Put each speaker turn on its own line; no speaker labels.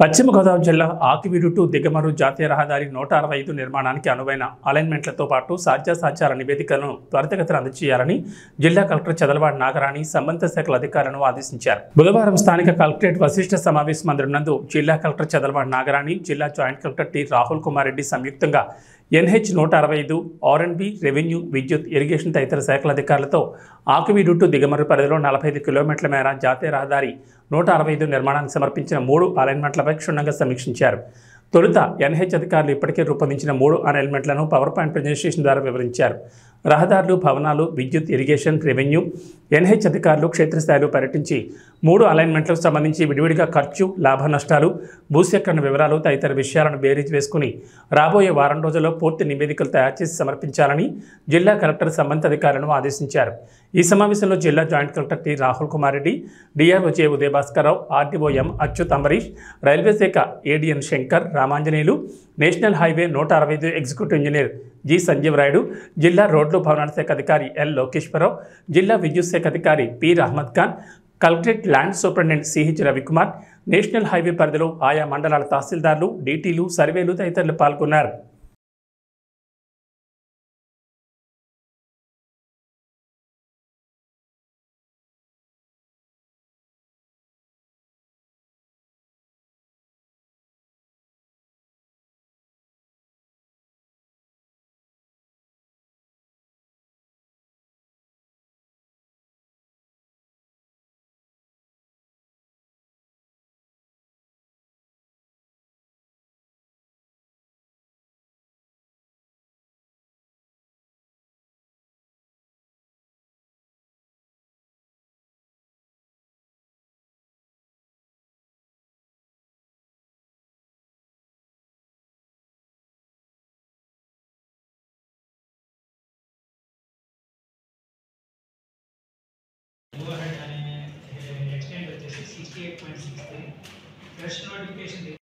పశ్చిమ గోదావరి జిల్లా ఆకివీడు టు దిగమరు జాతీయ రహదారి 165 నిర్మాణానికి అనువైన అలైన్మెంట్లతో పాటు సాధ్యాసాధ్యాల నివేదికలను త్వరితగతిన అందజేయాలని జిల్లా కలెక్టర్ చదలవాడ నాగరాణి సంబంధిత శాఖల అధికారులను ఆదేశించారు. బుధవారం స్థానిక కలెక్టరేట్ వశిష్ఠ సమావేశ మందిరం నందు జిల్లా కలెక్టర్ చదలవాడ నాగరాణి, జిల్లా joint collector T Rahul Kumar Reddy సంయుక్తంగా NH 165, R&B, రెవెన్యూ, విద్యుత్, ఇరిగేషన్ తదితర శాఖల అధికారులతో ఆకివీడు టు దిగమరు పరిధిలో 45 కిలోమీటర్ల మేర జాతీయ రహదారి 165 నిర్మాణానికి సమర్పించిన 3 అలైన్మెంట్లపై క్షుణ్ణంగా సమీక్షించారు. తొలుత NH అధికారులు ఇప్పటికే రూపొందించిన 3 అలైన్మెంట్లను పవర్ పాయింట్ ప్రజెంటేషన్ ద్వారా వివరించారు. రహదారులు, భవనాలు, విద్యుత్, ఇరిగేషన్, రెవెన్యూ, NH అధికారులు క్షేత్రస్థాయిలో పర్యటించి 3 అలైన్మెంట్లకు సంబంధించి విడివిడిగా ఖర్చు, లాభ నష్టాలు, భూసేకరణ వివరాలు తదితర విషయాలను బేరీజ్ వేసుకుని రాబోయే వారం రోజుల్లో పూర్తి నివేదికలు తయారు చేసి సమర్పించాలని జిల్లా కలెక్టర్ సంబంధిత అధికారులను ఆదేశించారు. ఈ సమావేశంలో జిల్లా joint collector T Rahul Kumar Reddy, DRO J Udayabhaskarrao, RDO M Achyut Ambarish, railway శాఖ ADN Shankar, Ramanjaneyulu, national highway 165 executive engineer G Sanjeev Rayudu, జిల్లా రోడ్లు భవనాల శాఖ అధికారి ఎల్ లోకేశ్వరరావు, జిల్లా విద్యుత్ శాఖ అధికారి Peer Ahmed Khan, collectorate land superintendent CH Ravikumar, national highway పరిధిలో ఆయా మండలాల తహసీల్దార్లు, DTలు, సర్వేలు తదితరులు పాల్గొన్నారు.
Go ahead and extend వచ్చేసి 68.63 ఫ్రెష్ నోటిఫికేషన్